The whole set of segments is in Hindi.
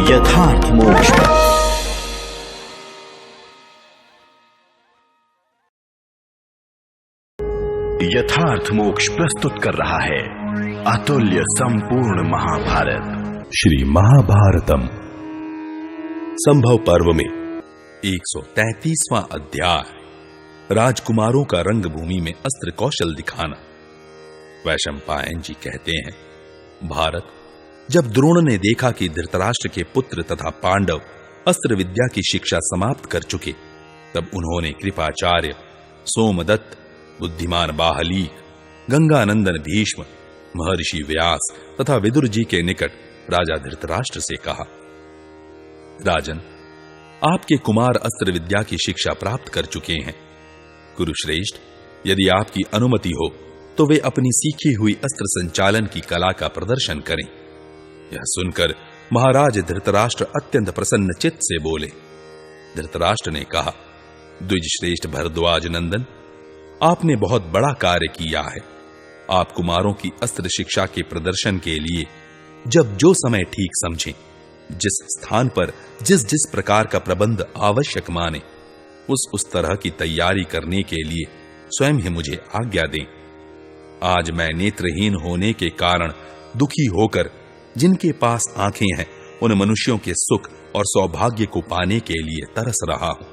यथार्थ मोक्ष। यथार्थ मोक्ष प्रस्तुत कर रहा है अतुल्य संपूर्ण महाभारत। श्री महाभारतम संभव पर्व में 133वां अध्याय, राजकुमारों का रंगभूमि में अस्त्र कौशल दिखाना। वैशंपायन जी कहते हैं, भारत, जब द्रोण ने देखा कि धृतराष्ट्र के पुत्र तथा पांडव अस्त्र विद्या की शिक्षा समाप्त कर चुके, तब उन्होंने कृपाचार्य, सोमदत्त, बुद्धिमान बाहलीक, गंगानंदन भीष्म, महर्षि व्यास तथा विदुर जी के निकट राजा धृतराष्ट्र से कहा, राजन, आपके कुमार अस्त्र विद्या की शिक्षा प्राप्त कर चुके हैं। कुरुश्रेष्ठ, यदि आपकी अनुमति हो तो वे अपनी सीखी हुई अस्त्र संचालन की कला का प्रदर्शन करें। यह सुनकर महाराज धृतराष्ट्र अत्यंत प्रसन्न चित्त से बोले। धृतराष्ट्र ने कहा, द्विजश्रेष्ठ भरद्वाज नंदन, आपने बहुत बड़ा कार्य किया है। आप कुमारों की अस्त्र शिक्षा के प्रदर्शन के लिए जब जो समय ठीक समझें, जिस स्थान पर जिस जिस प्रकार का प्रबंध आवश्यक माने, उस तरह की तैयारी करने के लिए स्वयं ही मुझे आज्ञा दें। आज मैं नेत्रहीन होने के कारण दुखी होकर जिनके पास आंखें हैं, उन मनुष्यों के सुख और सौभाग्य को पाने के लिए तरस रहा हूं,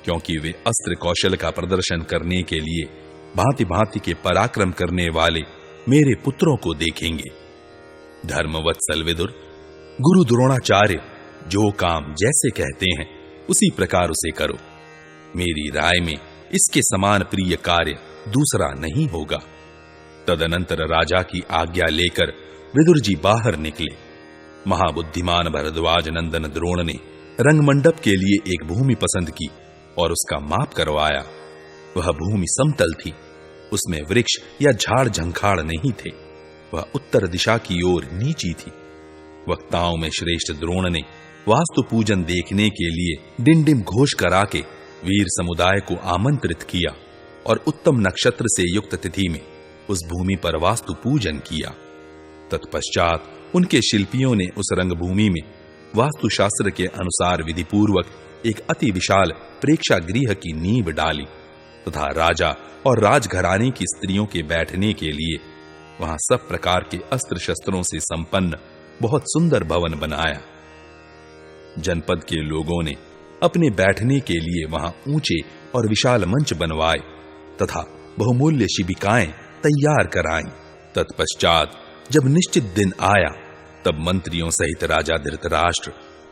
क्योंकि वे अस्त्र कौशल का प्रदर्शन करने के लिए भांति भांति के पराक्रम करने वाले मेरे पुत्रों को देखेंगे। धर्मवत्सल विदुर, गुरु द्रोणाचार्य जो काम जैसे कहते हैं उसी प्रकार उसे करो। मेरी राय में इसके समान प्रिय कार्य दूसरा नहीं होगा। तदनंतर राजा की आज्ञा लेकर विदुर जी बाहर निकले। महाबुद्धिमान भरद्वाज नंदन द्रोण ने रंगमंडप के लिए एक भूमि पसंद की और उसका माप करवाया। वह भूमि समतल थी, उसमें वृक्ष या झाड़ झंखाड़ नहीं थे। वह उत्तर दिशा की ओर नीची थी। वक्ताओं में श्रेष्ठ द्रोण ने वास्तु पूजन देखने के लिए डिंडिम घोष करा के वीर समुदाय को आमंत्रित किया और उत्तम नक्षत्र से युक्त तिथि में उस भूमि पर वास्तु पूजन किया। तत्पश्चात उनके शिल्पियों ने उस रंगभूमि में वास्तुशास्त्र के अनुसार विधिपूर्वक एक अति विशाल प्रेक्षागृह की नींव डाली तथा राजा और राजघराने की स्त्रियों के बैठने के लिए वहां सब प्रकार के अस्त्र शस्त्रों से संपन्न बहुत सुंदर भवन बनाया। जनपद के लोगों ने अपने बैठने के लिए वहां ऊंचे और विशाल मंच बनवाए तथा बहुमूल्य शिबिकाएं तैयार कराईं। तत्पश्चात जब निश्चित दिन आया, तब मंत्रियों सहित राजा धृतराष्ट्र,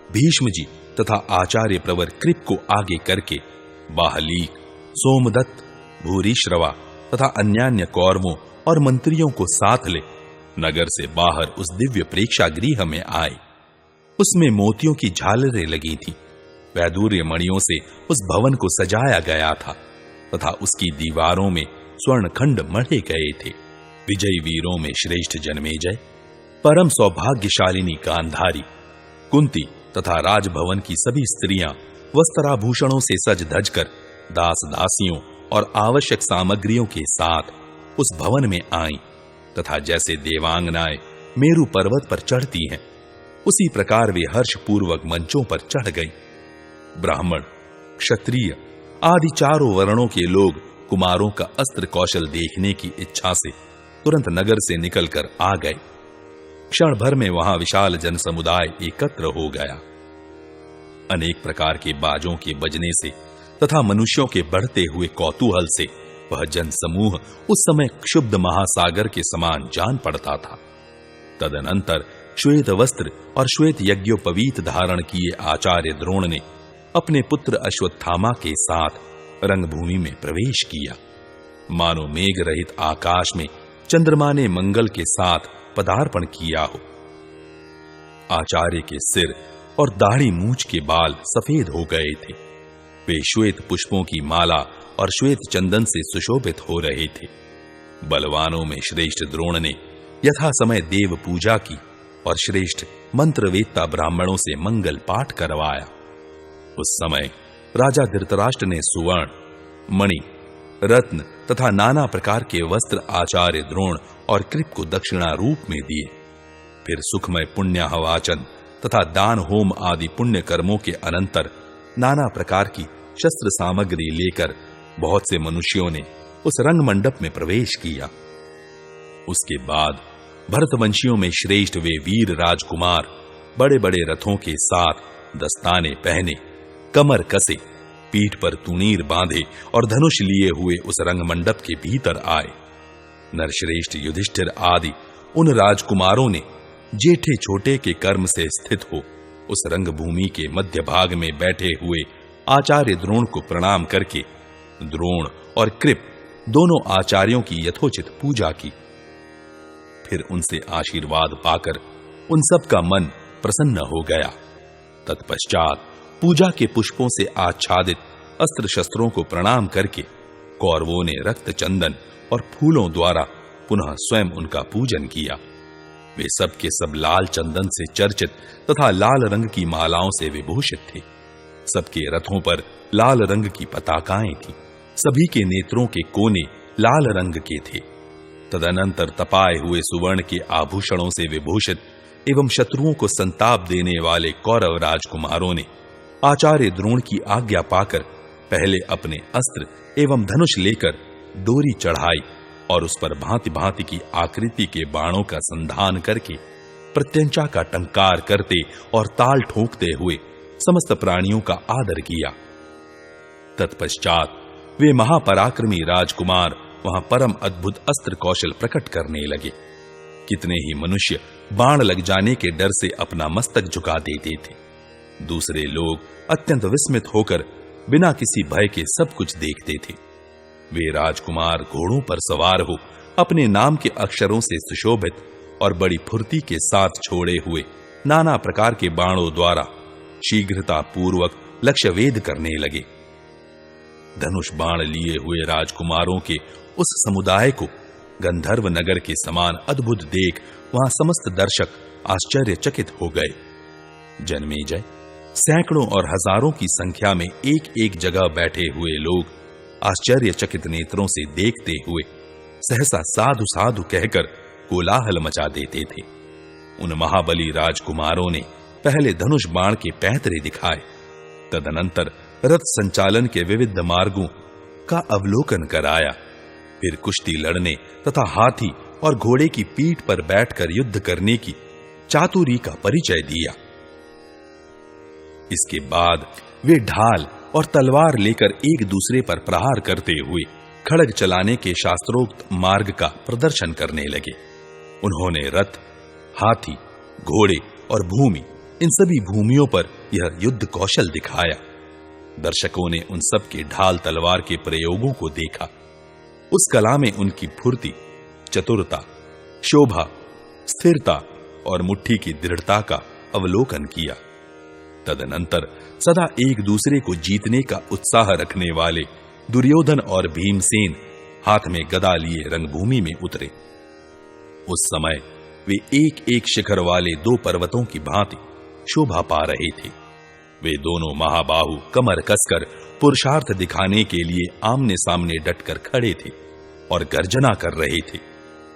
भीष्म जी तथा आचार्य प्रवर कृप को आगे करके बाहलीक, सोमदत्त, भूरिश्रवा तथा अन्यान्य कौरवों और मंत्रियों को साथ ले नगर से बाहर उस दिव्य प्रेक्षागृह में आए। उसमें मोतियों की झालरें लगी थीं। वैदूर्य मणियों से उस भवन को सजाया गया था तथा उसकी दीवारों में स्वर्णखंड मढ़े गए थे। विजयी वीरों में श्रेष्ठ जन्मेजय, परम सौभाग्यशालिनी गांधारी, कुंती तथा राजभवन की सभी स्त्रियां वस्त्राभूषणों से सज धज कर दास दासियों और आवश्यक सामग्रियों के साथ उस भवन में आईं तथा जैसे देवांगनाएं मेरु पर्वत पर चढ़ती हैं, उसी प्रकार वे हर्षपूर्वक मंचों पर चढ़ गईं। ब्राह्मण, क्षत्रिय आदि चारों वर्णों के लोग कुमारों का अस्त्र कौशल देखने की इच्छा से तुरंत नगर से निकलकर आ गए। क्षण भर में वहां विशाल जन समुदाय एकत्र हो गया। अनेक प्रकार के बाजों के बजने से तथा मनुष्यों के बढ़ते हुए कौतूहल से वह जन समूह उस समय क्षुब्ध महासागर के समान जान पड़ता था। तदनंतर श्वेत वस्त्र और श्वेत यज्ञोपवीत धारण किए आचार्य द्रोण ने अपने पुत्र अश्वत्थामा के साथ रंगभूमि में प्रवेश किया। मानो मेघ रहित आकाश में चंद्रमा ने मंगल के साथ पदार्पण किया हो। आचार्य के सिर और दाढ़ी मूंछ के बाल सफेद हो गए थे। वे श्वेत पुष्पों की माला और श्वेत चंदन से सुशोभित हो रहे थे। बलवानों में श्रेष्ठ द्रोण ने यथा समय देव पूजा की और श्रेष्ठ मंत्रवेत्ता ब्राह्मणों से मंगल पाठ करवाया। उस समय राजा धृतराष्ट्र ने सुवर्ण, मणि, रत्न तथा नाना प्रकार के वस्त्र आचार्य द्रोण और कृप को दक्षिणा रूप में दिए। फिर सुखमय पुण्याहवाचन तथा दान होम आदि पुण्य कर्मों के अनंतर नाना प्रकार की शस्त्र सामग्री लेकर बहुत से मनुष्यों ने उस रंग मंडप में प्रवेश किया। उसके बाद भरतवंशियों में श्रेष्ठ वे वीर राजकुमार बड़े बड़े रथों के साथ दस्ताने पहने, कमर कसे, पीठ पर तुनीर बांधे और धनुष लिए हुए उस रंग मंडप के भीतर आए। नरश्रेष्ठ युधिष्ठिर आदि उन राजकुमारों ने जेठे छोटे के कर्म से स्थित हो उस रंगभूमि के मध्य भाग में बैठे हुए आचार्य द्रोण को प्रणाम करके द्रोण और कृप दोनों आचार्यों की यथोचित पूजा की। फिर उनसे आशीर्वाद पाकर उन सब का मन प्रसन्न हो गया। तत्पश्चात पूजा के पुष्पों से आच्छादित अस्त्र शस्त्रों को प्रणाम करके कौरवों ने रक्त चंदन और फूलों द्वारा पुनः स्वयं उनका पूजन किया। वे सब के सब लाल चंदन से चर्चित तथा लाल रंग की मालाओं से विभूषित थे। सबके रथों पर लाल रंग की पताकाएं थी। सभी के नेत्रों के कोने लाल रंग के थे। तदनंतर तपाए हुए सुवर्ण के आभूषणों से विभूषित एवं शत्रुओं को संताप देने वाले कौरव राजकुमारों ने आचार्य द्रोण की आज्ञा पाकर पहले अपने अस्त्र एवं धनुष लेकर डोरी चढ़ाई और उस पर भांति भांति की आकृति के बाणों का संधान करके प्रत्यंचा का टंकार करते और ताल ठोकते हुए समस्त प्राणियों का आदर किया। तत्पश्चात वे महापराक्रमी राजकुमार वहां परम अद्भुत अस्त्र कौशल प्रकट करने लगे। कितने ही मनुष्य बाण लग जाने के डर से अपना मस्तक झुका देते थे। दूसरे लोग अत्यंत विस्मित होकर बिना किसी भय के सब कुछ देखते थे। वे राजकुमार घोड़ों पर सवार हो अपने नाम के अक्षरों से सुशोभित और बड़ी फुर्ती के साथ छोड़े हुए नाना प्रकार के बाणों द्वारा शीघ्रता पूर्वक लक्ष्य वेद करने लगे। धनुष बाण लिए हुए राजकुमारों के उस समुदाय को गंधर्व नगर के समान अद्भुत देख वहां समस्त दर्शक आश्चर्यचकित हो गए। जन्मेजय सैकड़ों और हजारों की संख्या में एक एक जगह बैठे हुए लोग आश्चर्यचकित नेत्रों से देखते हुए सहसा साधु साधु कहकर कोलाहल मचा देते थे। उन महाबली राजकुमारों ने पहले धनुष बाण के पैंतरे दिखाए, तदनंतर रथ संचालन के विविध मार्गों का अवलोकन कराया, फिर कुश्ती लड़ने तथा हाथी और घोड़े की पीठ पर बैठकर युद्ध करने की चातुरी का परिचय दिया। इसके बाद वे ढाल और तलवार लेकर एक दूसरे पर प्रहार करते हुए खड्ग चलाने के शास्त्रोक्त मार्ग का प्रदर्शन करने लगे। उन्होंने रथ, हाथी, घोड़े और भूमि इन सभी भूमियों पर यह युद्ध कौशल दिखाया। दर्शकों ने उन सब के ढाल तलवार के प्रयोगों को देखा। उस कला में उनकी फुर्ती, चतुरता, शोभा, स्थिरता और मुट्ठी की दृढ़ता का अवलोकन किया। तदनंतर सदा एक दूसरे को जीतने का उत्साह रखने वाले दुर्योधन और भीमसेन हाथ में गदा लिए रंगभूमि में उतरे। उस समय वे एक एक शिखर वाले दो पर्वतों की भांति शोभा पा रहे थे। वे दोनों महाबाहु कमर कसकर पुरुषार्थ दिखाने के लिए आमने सामने डटकर खड़े थे और गर्जना कर रहे थे,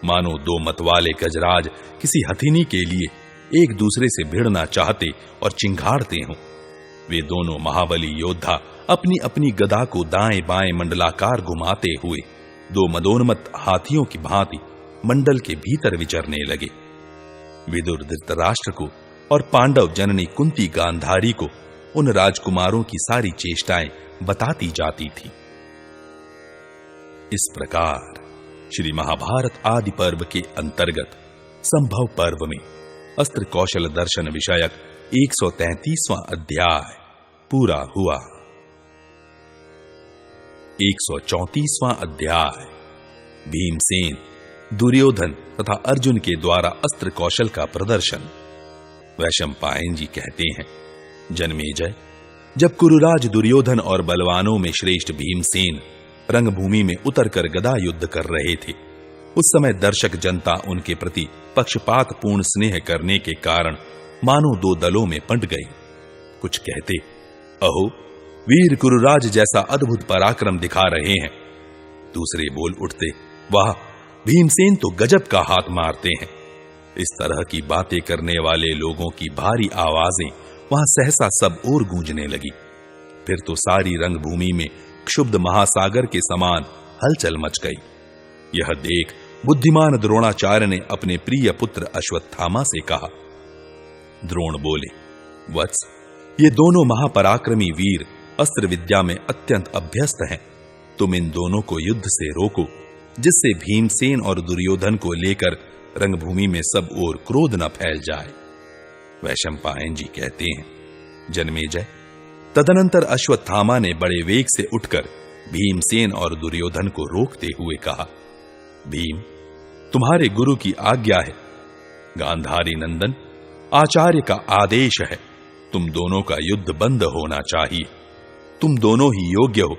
मानो दो मतवाले गजराज किसी हथिनी के लिए एक दूसरे से भिड़ना चाहते और चिंघाड़ते हों। वे दोनों महाबली योद्धा अपनी अपनी गदा को दाएं बाएं मंडलाकार घुमाते हुए दो मदोन्मत्त हाथियों की भांति मंडल के भीतर विचरने लगे। विदुर धृतराष्ट्र को और पांडव जननी कुंती गांधारी को उन राजकुमारों की सारी चेष्टाएं बताती जाती थी। इस प्रकार श्री महाभारत आदि पर्व के अंतर्गत संभव पर्व में अस्त्र कौशल दर्शन विषयक 133वां अध्याय पूरा हुआ। 134वां अध्याय भीमसेन दुर्योधन तथा अर्जुन के द्वारा अस्त्र कौशल का प्रदर्शन। वैशंपायन जी कहते हैं, जन्मेजय, जब कुरुराज दुर्योधन और बलवानों में श्रेष्ठ भीमसेन रंगभूमि में उतरकर गदा युद्ध कर रहे थे, उस समय दर्शक जनता उनके प्रति पक्षपात पूर्ण स्नेह करने के कारण मानो दो दलों में बंट गई। कुछ कहते, अहो, वीर कुरुराज जैसा अद्भुत पराक्रम दिखा रहे हैं। दूसरे बोल उठते, वाह, भीमसेन तो गजब का हाथ मारते हैं। इस तरह की बातें करने वाले लोगों की भारी आवाजें वहां सहसा सब ओर गूंजने लगी। फिर तो सारी रंगभूमि में क्षुब्ध महासागर के समान हलचल मच गई। यह देख बुद्धिमान द्रोणाचार्य ने अपने प्रिय पुत्र अश्वत्थामा से कहा। द्रोण बोले, वत्स, ये दोनों महापराक्रमी वीर अस्त्र विद्या में अत्यंत अभ्यस्त हैं। तुम इन दोनों को युद्ध से रोको, जिससे भीमसेन और दुर्योधन को लेकर रंगभूमि में सब ओर क्रोध न फैल जाए। वैशंपायन जी कहते हैं, जन्मेजय, तदनंतर अश्वत्थामा ने बड़े वेग से उठकर भीमसेन और दुर्योधन को रोकते हुए कहा, भीम, तुम्हारे गुरु की आज्ञा है। गांधारी नंदन, आचार्य का आदेश है। तुम दोनों का युद्ध बंद होना चाहिए। तुम दोनों ही योग्य हो।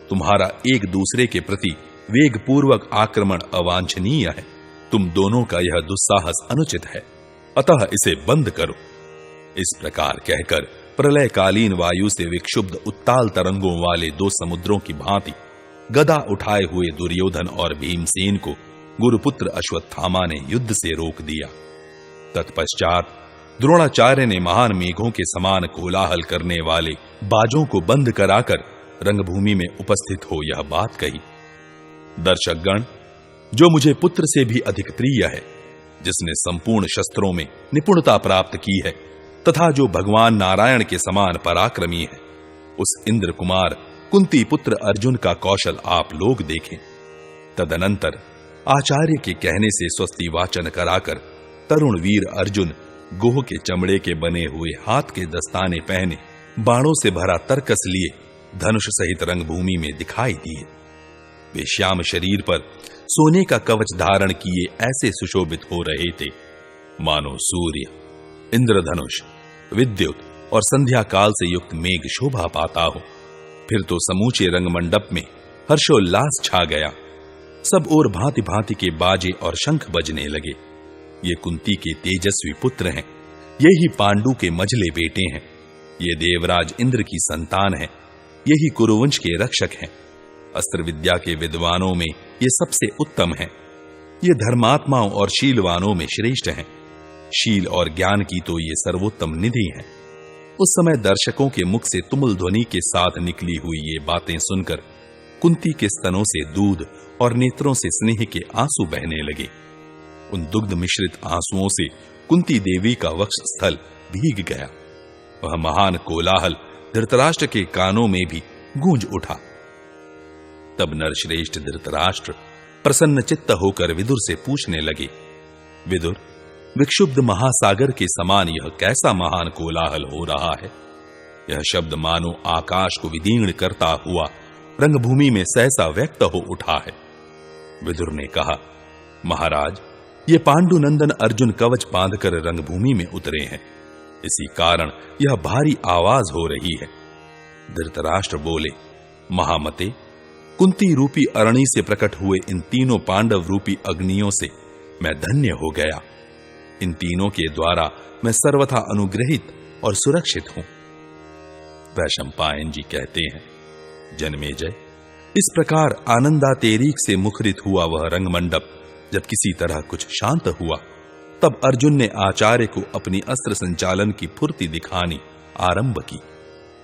तुम्हारा एक दूसरे के प्रति वेगपूर्वक आक्रमण अवांछनीय है। तुम दोनों का यह दुस्साहस अनुचित है, अतः इसे बंद करो। इस प्रकार कहकर प्रलयकालीन वायु से विक्षुब्ध उत्ताल तरंगों वाले दो समुद्रों की भांति गदा उठाए हुए दुर्योधन और भीमसेन को गुरुपुत्र अश्वत्थामा ने युद्ध से रोक दिया। तत्पश्चात द्रोणाचार्य ने महान मेघों के समान कोलाहल करने वाले बाजों को बंद कराकर रंगभूमि में उपस्थित हो यह बात कही, दर्शकगण, जो मुझे पुत्र से भी अधिक प्रिय है, जिसने संपूर्ण शस्त्रों में निपुणता प्राप्त की है तथा जो भगवान नारायण के समान पराक्रमी है, उस इंद्र कुमार कुंती पुत्र अर्जुन का कौशल आप लोग देखें। तदनंतर आचार्य के कहने से स्वस्ति वाचन कराकर तरुण वीर अर्जुन गोह के चमड़े के बने हुए हाथ के दस्ताने पहने बाणों से भरा तरकस लिए धनुष सहित रंगभूमि में दिखाई दिए। वे श्याम शरीर पर सोने का कवच धारण किए ऐसे सुशोभित हो रहे थे मानो सूर्य, इंद्रधनुष, विद्युत और संध्या काल से युक्त मेघ शोभा पाता हो। फिर तो समूचे रंगमंडप में हर्षोल्लास छा गया। सब ओर भांति भांति के बाजे और शंख बजने लगे। ये कुंती के तेजस्वी पुत्र हैं, ये ही पांडु के मझले बेटे हैं, ये देवराज इंद्र की संतान है, यही कुरुवंश के रक्षक हैं। अस्त्र विद्या के विद्वानों में ये सबसे उत्तम हैं। ये धर्मात्माओं और शीलवानों में श्रेष्ठ हैं। शील और ज्ञान की तो ये सर्वोत्तम निधि हैं। उस समय दर्शकों के मुख से तुमुल ध्वनि के साथ निकली हुई ये बातें सुनकर कुंती के स्तनों से दूध और नेत्रों से स्नेह के आंसू बहने लगे। उन दुग्ध मिश्रित आंसुओं से कुंती देवी का वक्ष स्थल भीग गया। वह महान कोलाहल धृतराष्ट्र के कानों में भी गूंज उठा। तब नरश्रेष्ठ धृतराष्ट्र प्रसन्न चित्त होकर विदुर से पूछने लगे, विदुर, विक्षुब्ध महासागर के समान यह कैसा महान कोलाहल हो रहा है? यह शब्द मानो आकाश को विदीर्ण करता हुआ रंगभूमि में सहसा व्यक्त हो उठा है। विदुर ने कहा, महाराज, ये पांडुनंदन अर्जुन कवच बांधकर रंगभूमि में उतरे हैं, इसी कारण यह भारी आवाज हो रही है। धृतराष्ट्र बोले, महामते, कुंती रूपी अरणी से प्रकट हुए इन तीनों पांडव रूपी अग्नियों से मैं धन्य हो गया। इन तीनों के द्वारा मैं सर्वथा अनुग्रहित और सुरक्षित हूं। वैशंपायन जी कहते हैं, जन्मेजय, इस प्रकार आनंदातेरीक से मुखरित हुआ वह रंगमंडप जब किसी तरह कुछ शांत हुआ, तब अर्जुन ने आचार्य को अपनी अस्त्र संचालन की फुर्ती दिखानी आरंभ की।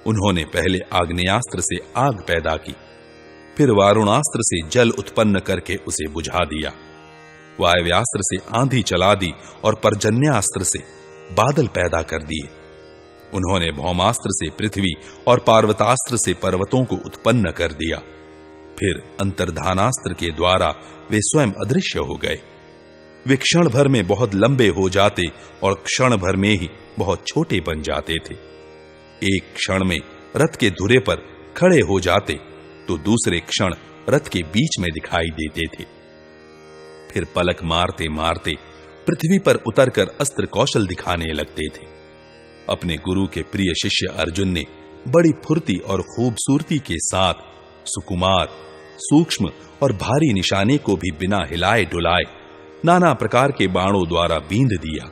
उन्होंने पहले आग्नेयास्त्र से आग पैदा की, फिर वारुणास्त्र से जल उत्पन्न करके उसे बुझा दिया, वायव्यास्त्र से आंधी चला दी और पर्जन्यास्त्र से बादल पैदा कर दिए। उन्होंने भौमास्त्र से पृथ्वी और पार्वतास्त्र से पर्वतों को उत्पन्न कर दिया। फिर अंतर्धानास्त्र के द्वारा वे स्वयं अदृश्य हो गए। वे क्षण भर में बहुत लंबे हो जाते और क्षण भर में ही बहुत छोटे बन जाते थे। एक क्षण में रथ के धुरे पर खड़े हो जाते तो दूसरे क्षण रथ के बीच में दिखाई देते थे। फिर पलक मारते मारते पृथ्वी पर उतरकर अस्त्र कौशल दिखाने लगते थे। अपने गुरु के प्रिय शिष्य अर्जुन ने बड़ी फुर्ती और खूबसूरती के साथ सुकुमार, सूक्ष्म और भारी निशाने को भी बिना हिलाए डुलाए नाना प्रकार के बाणों द्वारा बींध दिया।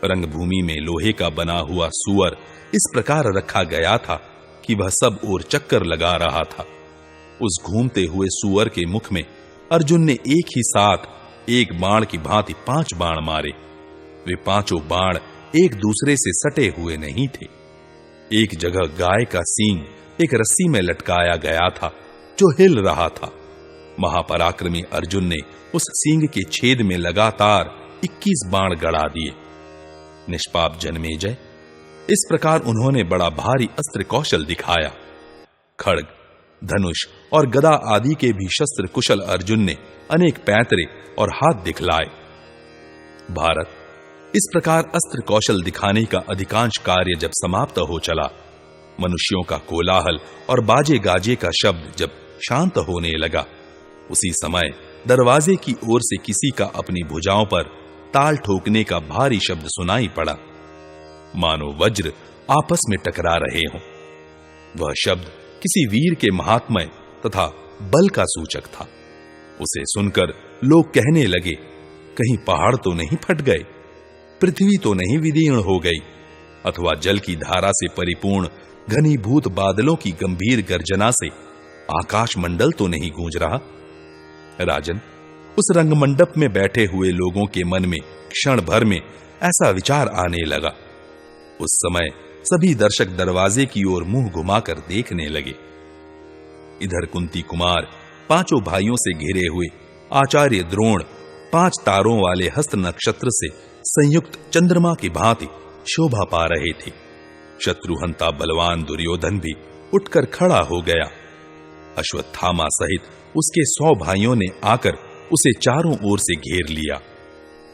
रंगभूमि में लोहे का बना हुआ सुअर इस प्रकार रखा गया था कि वह सब ओर चक्कर लगा रहा था। उस घूमते हुए सुअर के मुख में अर्जुन ने एक ही साथ एक बाण की भांति 5 बाण मारे। वे पांचों बाण एक दूसरे से सटे हुए नहीं थे। एक जगह गाय का सींग एक रस्सी में लटकाया गया था जो हिल रहा था। महापराक्रमी अर्जुन ने उस सींग के छेद में लगातार 21 बाण गड़ा दिए। निष्पाप जन्मेजय, इस प्रकार उन्होंने बड़ा भारी अस्त्र कौशल दिखाया। खड्ग, धनुष और गदा आदि के भी शस्त्र कुशल अर्जुन ने अनेक पैंतरे और हाथ दिखलाए। भारत, इस प्रकार अस्त्र कौशल दिखाने का अधिकांश कार्य जब समाप्त हो चला, मनुष्यों का कोलाहल और बाजे गाजे का शब्द जब शांत होने लगा, उसी समय दरवाजे की ओर से किसी का अपनी भुजाओं पर ताल ठोकने का भारी शब्द सुनाई पड़ा, मानो वज्र आपस में टकरा रहे हों। वह शब्द किसी वीर के महात्म्य तथा बल का सूचक था। उसे सुनकर लोग कहने लगे, कहीं पहाड़ तो नहीं फट गए, पृथ्वी तो नहीं विदीर्ण हो गई, अथवा जल की धारा से परिपूर्ण घनीभूत बादलों की गंभीर गर्जना से आकाश मंडल तो नहीं गूंज रहा। राजन, उस रंगमंडप में बैठे हुए लोगों के मन में क्षण भर में ऐसा विचार आने लगा। उस समय सभी दर्शक दरवाजे की ओर मुंह घुमाकर देखने लगे। इधर कुंती कुमार पांचों भाइयों से घिरे हुए आचार्य द्रोण 5 तारों वाले हस्त नक्षत्र से संयुक्त चंद्रमा की भांति शोभा पा रहे थे। शत्रुहंता बलवान दुर्योधन भी उठकर खड़ा हो गया। अश्वत्थामा सहित उसके 100 भाइयों ने आकर उसे चारों ओर से घेर लिया।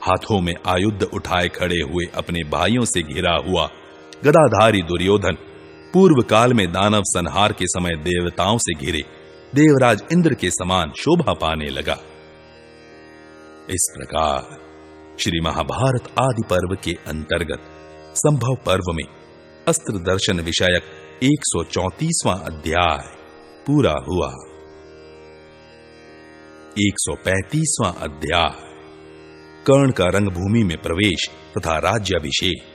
हाथों में आयुध उठाए खड़े हुए अपने भाइयों से घिरा हुआ गदाधारी दुर्योधन पूर्व काल में दानव संहार के समय देवताओं से घिरे देवराज इंद्र के समान शोभा पाने लगा। इस प्रकार श्री महाभारत आदि पर्व के अंतर्गत संभव पर्व में अस्त्र दर्शन विषयक 134वां अध्याय पूरा हुआ। 135वां अध्याय कर्ण का रंगभूमि में प्रवेश तथा राज्याभिषेक।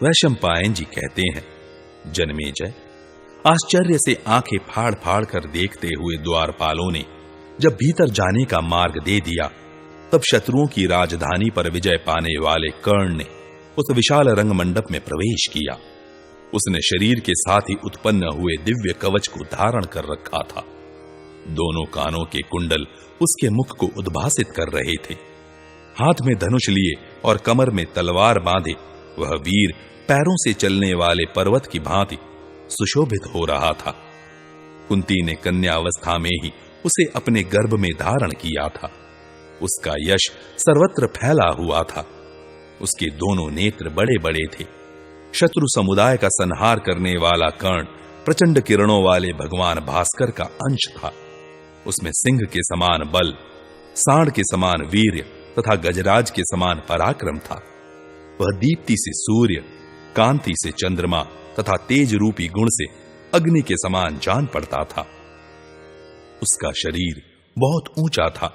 वैशंपायन जी कहते हैं, जन्मेजय, आश्चर्य से आंखें फाड़ फाड़ कर देखते हुए द्वारपालों ने जब भीतर जाने का मार्ग दे दिया, तब शत्रुओं की राजधानी पर विजय पाने वाले कर्ण ने उस विशाल रंगमंडप में प्रवेश किया। उसने शरीर के साथ ही उत्पन्न हुए दिव्य कवच को धारण कर रखा था। दोनों कानों के कुंडल उसके मुख को उद्भासित कर रहे थे। हाथ में धनुष लिए और कमर में तलवार बांधे वह वीर पैरों से चलने वाले पर्वत की भांति सुशोभित हो रहा था। कुंती ने कन्यावस्था में ही उसे अपने गर्भ में धारण किया था। उसका यश सर्वत्र फैला हुआ था। उसके दोनों नेत्र बड़े बड़े थे। शत्रु समुदाय का संहार करने वाला कर्ण प्रचंड किरणों वाले भगवान भास्कर का अंश था। उसमें सिंह के समान बल, सांड के समान वीर्य तथा गजराज के समान पराक्रम था। वह दीप्ति से सूर्य, कांति से चंद्रमा तथा तेज रूपी गुण से अग्नि के समान जान पड़ता था। उसका शरीर बहुत ऊंचा था,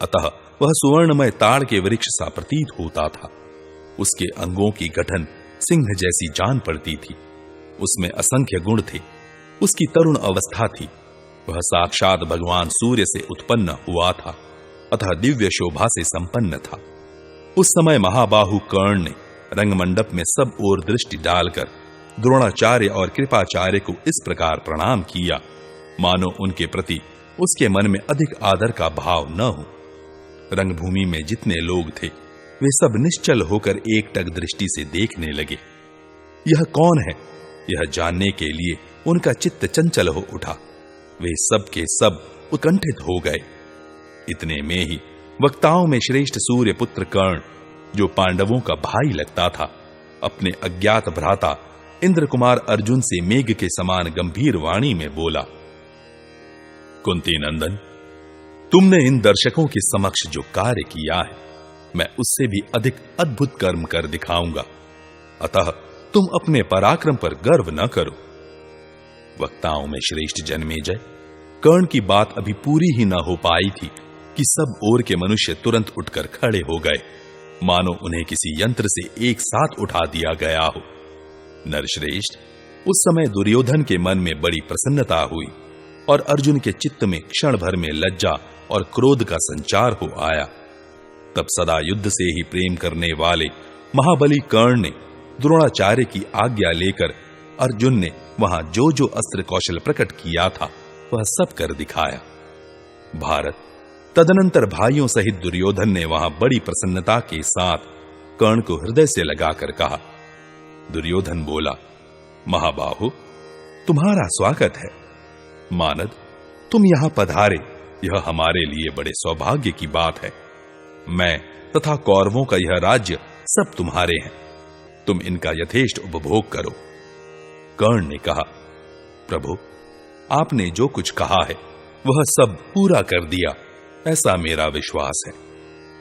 अतः वह सुवर्णमय ताड़ के वृक्ष सा प्रतीत होता था। उसके अंगों की गठन सिंह जैसी जान पड़ती थी। उसमें असंख्य गुण थे। उसकी तरुण अवस्था थी। वह साक्षात भगवान सूर्य से उत्पन्न हुआ था, अतः दिव्य शोभा से संपन्न था। उस समय महाबाहु कर्ण ने रंगमंडप में सब ओर दृष्टि डालकर द्रोणाचार्य और कृपाचार्य को इस प्रकार प्रणाम किया, मानो उनके प्रति उसके मन में अधिक आदर का भाव न हो। रंगभूमि में जितने लोग थे वे सब निश्चल होकर एकटक दृष्टि से देखने लगे। यह कौन है, यह जानने के लिए उनका चित्त चंचल हो उठा। वे सब के सब उत्कंठित हो गए। इतने में ही वक्ताओं में श्रेष्ठ सूर्य पुत्र कर्ण, जो पांडवों का भाई लगता था, अपने अज्ञात भ्राता इंद्र कुमार अर्जुन से मेघ के समान गंभीर वाणी में बोला, कुंती नंदन, तुमने इन दर्शकों के समक्ष जो कार्य किया है, मैं उससे भी अधिक अद्भुत कर्म कर दिखाऊंगा। अतः तुम अपने पराक्रम पर गर्व न करो। वक्ताओं में श्रेष्ठ जन्मेजय, कर्ण की बात अभी पूरी ही न हो पाई थी कि सब ओर के मनुष्य तुरंत उठकर खड़े हो गए, मानो उन्हें किसी यंत्र से एक साथ उठा दिया गया हो। नरश्रेष्ठ, उस समय दुर्योधन के मन में बड़ी प्रसन्नता हुई और अर्जुन के चित्त में क्षण भर में लज्जा और क्रोध का संचार हो आया। तब सदा युद्ध से ही प्रेम करने वाले महाबली कर्ण ने द्रोणाचार्य की आज्ञा लेकर अर्जुन ने वहां जो जो अस्त्र कौशल प्रकट किया था वह सब कर दिखाया। भारत, तदनंतर भाइयों सहित दुर्योधन ने वहां बड़ी प्रसन्नता के साथ कर्ण को हृदय से लगाकर कहा। दुर्योधन बोला, महाबाहु, तुम्हारा स्वागत है। मानद, तुम यहां पधारे, यह हमारे लिए बड़े सौभाग्य की बात है। मैं तथा कौरवों का यह राज्य सब तुम्हारे हैं, तुम इनका यथेष्ट उपभोग करो। कर्ण ने कहा, प्रभु, आपने जो कुछ कहा है वह सब पूरा कर दिया, ऐसा मेरा विश्वास है।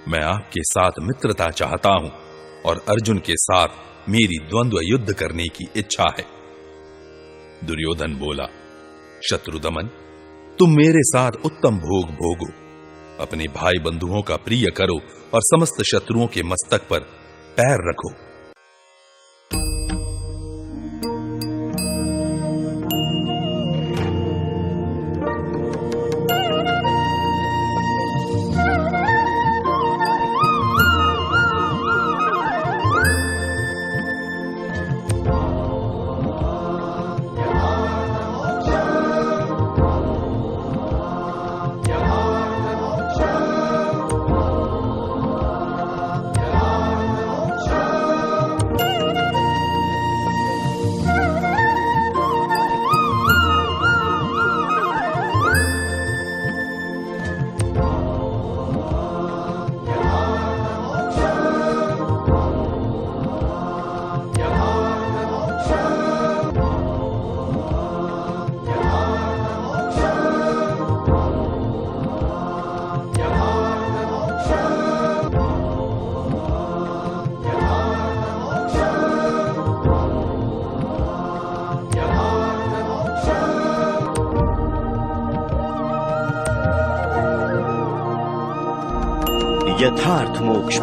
मैं आपके साथ मित्रता चाहता हूं और अर्जुन के साथ मेरी द्वंद्व युद्ध करने की इच्छा है। दुर्योधन बोला, शत्रुदमन, तुम मेरे साथ उत्तम भोग भोगो, अपने भाई बंधुओं का प्रिय करो और समस्त शत्रुओं के मस्तक पर पैर रखो। यथार्थ मोक्ष।